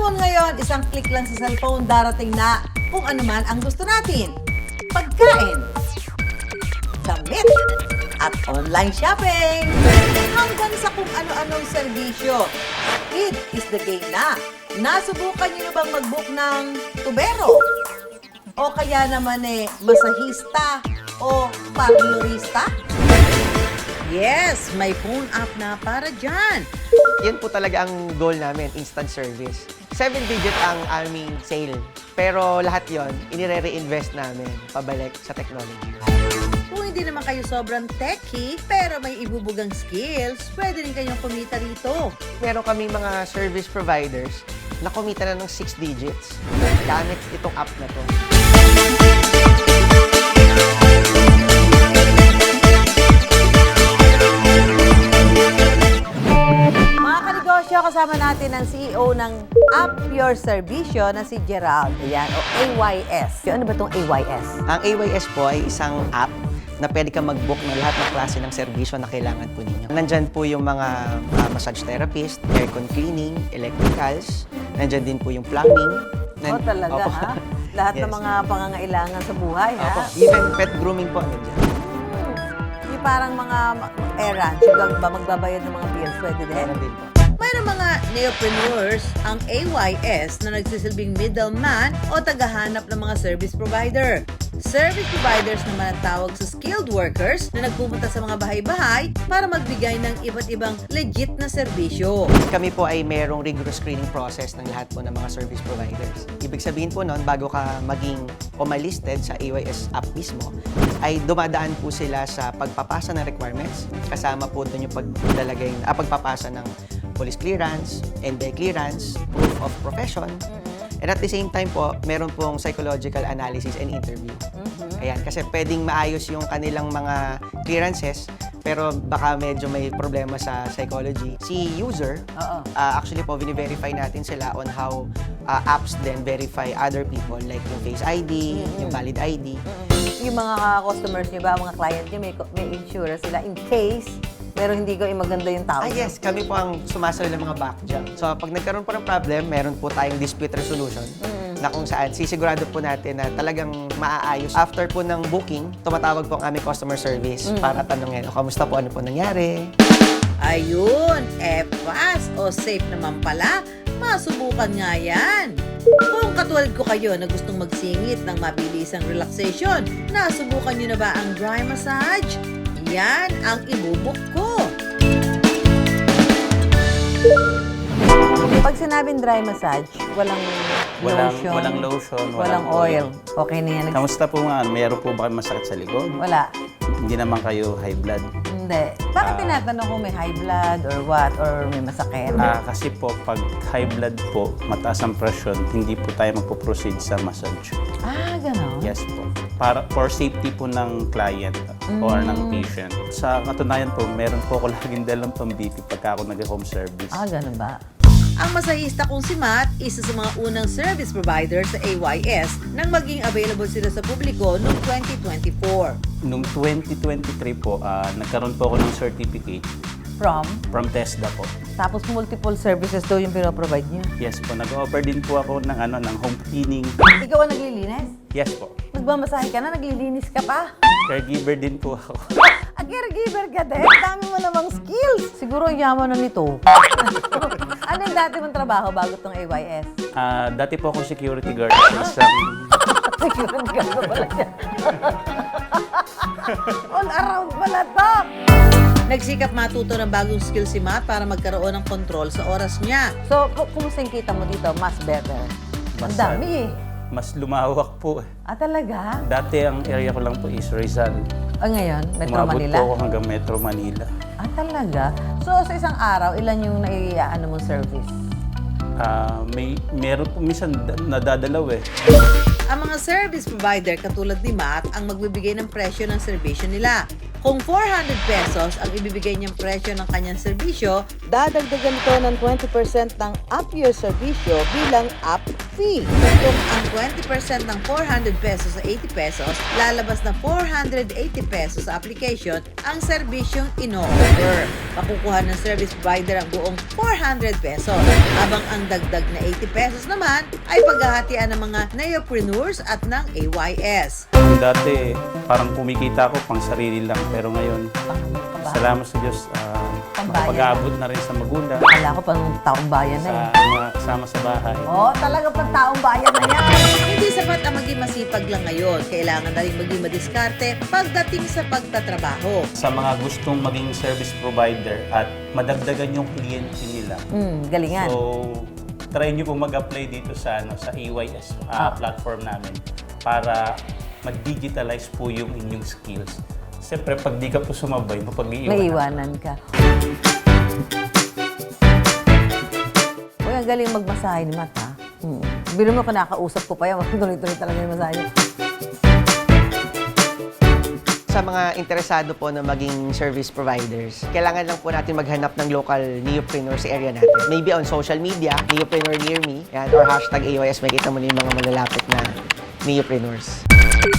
Panahon ngayon, isang click lang sa cellphone, darating na kung ano man ang gusto natin. Pagkain, damit, at online shopping. Hanggang sa kung ano-anong serbisyo. It is the game na. Nasubukan niyo bang mag-book ng tubero? O kaya naman masahista o parlorista? Yes, may phone app na para dyan. Yan po talaga ang goal namin, instant service. 7-digit ang aming sale. Pero lahat yon inire-reinvest namin pabalik sa technology. Kung hindi naman kayo sobrang techy, pero may ibubugang skills, pwede rin kayong kumita rito. Meron kaming mga service providers na kumita na ng 6 digits gamit itong app na to. Mga kanegosyo, kasama natin ang CEO ng Up Your Servicio na si Gerald. Ayan, o AYS. Ano ba itong AYS? Ang AYS po ay isang app na pwede kang mag-book ng lahat ng klase ng serbisyo na kailangan po ninyo. Nandyan po yung mga massage therapist, aircon cleaning, electricals, nandyan din po yung plumbing. Talaga Opo. ha? Lahat ng Yes. mga pangangailangan sa buhay Opo. ha? Even pet grooming po nandyan. Yung parang mga errands, yung magbabayad ng mga bills, pwede din. Meron din po. Mayroong mga neopreneurs ang AYS na nagsisilbing middleman o tagahanap ng mga service provider. Service providers naman ang tawag sa skilled workers na nagpupunta sa mga bahay-bahay para magbigay ng iba't ibang legit na serbisyo. Kami po ay merong rigorous screening process ng lahat po ng mga service providers. Ibig sabihin po nun, bago ka maging listed sa AYS app mismo, ay dumadaan po sila sa pagpapasa ng requirements. Kasama po doon yung pagpapasa ng police clearance, NBI clearance, proof of profession. And at the same time po, meron pong psychological analysis and interview. Ayan, kasi pwedeng maayos yung kanilang mga clearances, pero baka medyo may problema sa psychology. Si user, actually po, verify natin sila on how apps then verify other people, like yung Face ID, yung Valid ID. Yung mga customers niyo ba, mga client niyo, may insurance sila in case pero hindi ko maganda yung tao. Yes, kami po ang sumasalo ng mga back jump. So, pag nagkaroon po ng problem, meron po tayong dispute resolution na kung saan sisigurado po natin na talagang maaayos. After po ng booking, tumatawag po ang aming customer service para tanungin, kamusta po, ano po nangyari? Ayun, fast o safe naman pala. Masubukan nga yan. Kung katulad ko kayo na gustong magsingit ng mabilisang relaxation, nasubukan nyo na ba ang dry massage? Yan ang ibubuk ko. Pag sinabing dry massage, walang lotion. Walang lotion, Walang oil. Okay na yan. Kamusta po nga? Mayroon po ba kayo masakit sa likod? Wala. Hindi naman kayo high blood? Hindi. Bakit tinatanong kung may high blood or what? Or may masakit? Kasi po, pag high blood po, mataas ang presyon, hindi po tayo magpo-proceed sa massage. Ganon. Yes po. For safety po ng client or ng patient. Sa katunayan po, meron po ako laging dalang pang-BP pagka ako nag-home service. Ganon ba? Ang masahista kong si Matt, isa sa mga unang service provider sa AYS nang maging available sila sa publiko noong 2024. Noong 2023 po, nagkaroon po ako ng certificate from TESDA po. Tapos multiple services daw yung pinoprovide niyo. Yes po, nag-offer din po ako ng home cleaning. Ikaw ang naglilinis? Yes po. Magbamasahe ka na, naglilinis ka pa? Caregiver din po ako. Caregiver ka din? Dami mo namang skills. Siguro ang yaman na nito. Ano yung dati mong trabaho bago tong AYS? Dati po ako security guard sa isang Security guard pa pala siya. All around pala to. Nagsikap matuto ng bagong skill si Matt para magkaroon ng control sa oras niya. So, kumusta yung kita mo dito? Mas better. Ang dami mas lumawak po. Talaga? Dati ang area ko lang po is Rizal. Ngayon, Metro Umabot Manila? po ako hanggang Metro Manila. Talaga? So, sa isang araw, ilan yung naiiano mong service? Meron po minsan nadadalaw eh. Ang mga service provider katulad ni Matt ang magbibigay ng presyo ng serbisyo nila. Kung 400 pesos ang ibibigay niyang presyo ng kanyang serbisyo, dadagdagan ito ng 20% ng app year serbisyo bilang app fee. Kung ang 20% ng 400 pesos sa 80 pesos, lalabas na 480 pesos sa application ang serbisyong ino-offer. Makukuha ng service provider ang buong 400 pesos, habang ang dagdag na 80 pesos naman ay paghahatian ng mga neopreneurs at ng AYS. Dati, parang kumikita ako pang sarili lang. Pero ngayon, salamat sa Diyos, Pambayan. pag-aabot na rin sa magulang, Kala ko pang taong bayan na sa mga kasama sa bahay. Oo, talaga pang taong bayan na yan. Hindi sapat ang maging masipag lang ngayon. Kailangan na rin maging madiskarte pagdating sa pagtatrabaho. Sa mga gustong maging service provider at madagdagan yung kliyente nila. Galingan. So, try nyo po mag-apply dito sa AYS platform namin para mag-digitalize po yung inyong skills. Siyempre, pag di ka po sumabay, Naiiwanan ka. Uy, ang galing magmasahe ni Matt, ha? Biro mo, kinakausap ko pa yan. Tuloy-tuloy talaga yung masahe niya. Sa mga interesado po na maging service providers, kailangan lang po natin maghanap ng local neopreneur sa area natin. Maybe on social media, neopreneur near me, yan, or hashtag AYS, makikita mo na yung mga malalapit na neopreneurs.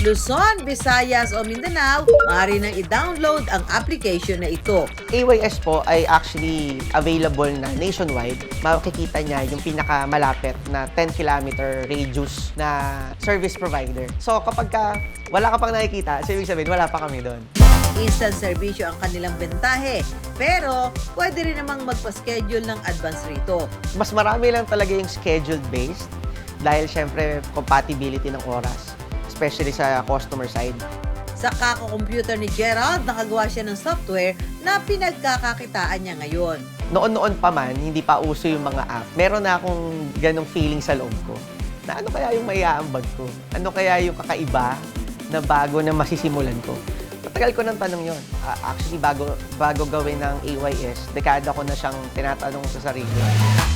Luzon, Visayas o Mindanao, maaari nang i-download ang application na ito. AYS po ay actually available na nationwide. Makikita niya yung pinakamalapit na 10-kilometer radius na service provider. So kapag wala ka pang nakikita, so ibig sabihin wala pa kami doon. Instant servisyo ang kanilang bentahe, pero pwede rin namang magpa-schedule ng advance rito. Mas marami lang talaga yung scheduled based dahil syempre compatibility ng oras, especially sa customer side. Sa kako-computer ni Gerald, nakagawa siya ng software na pinagkakakitaan niya ngayon. Noon-noon pa man, hindi pa uso yung mga app, meron na akong ganong feeling sa loob ko na ano kaya yung maiaambag ko? Ano kaya yung kakaiba na bago na masisimulan ko? Matagal ko ng tanong yon. Actually, bago gawin ng AYS, dekada ko na siyang tinatanong sa sarili.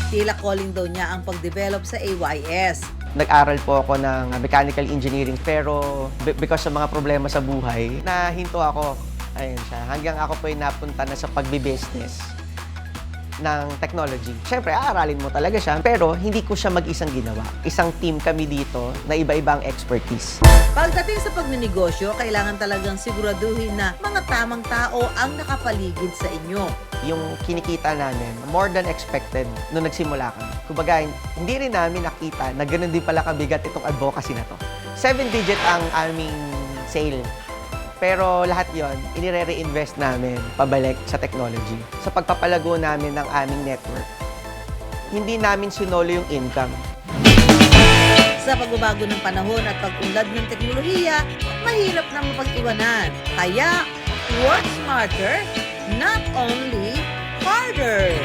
Tila calling daw niya ang pag-develop sa AYS. Nag-aral po ako ng mechanical engineering pero because sa mga problema sa buhay, nahinto ako. Ayun siya. Hanggang ako po ay napunta na sa pagbi-business ng technology. Siyempre, aaralin mo talaga siya, pero hindi ko siya mag-isang ginawa. Isang team kami dito na iba-ibang expertise. Pagdating sa pagnenegosyo, kailangan talagang siguraduhin na mga tamang tao ang nakapaligid sa inyo. Yung kinikita namin, more than expected nung nagsimula kami. Kumbaga, hindi rin namin nakita na ganun din pala kabigat itong advocacy na to. 7-digit ang aming sale. Pero lahat yon inire-reinvest namin pabalik sa technology. Sa pagpapalago namin ng aming network, hindi namin sinolo yung income. Sa pagbabago ng panahon at pag-unlad ng teknolohiya, mahirap na mapag-iwanan. Kaya, work smarter, not only harder.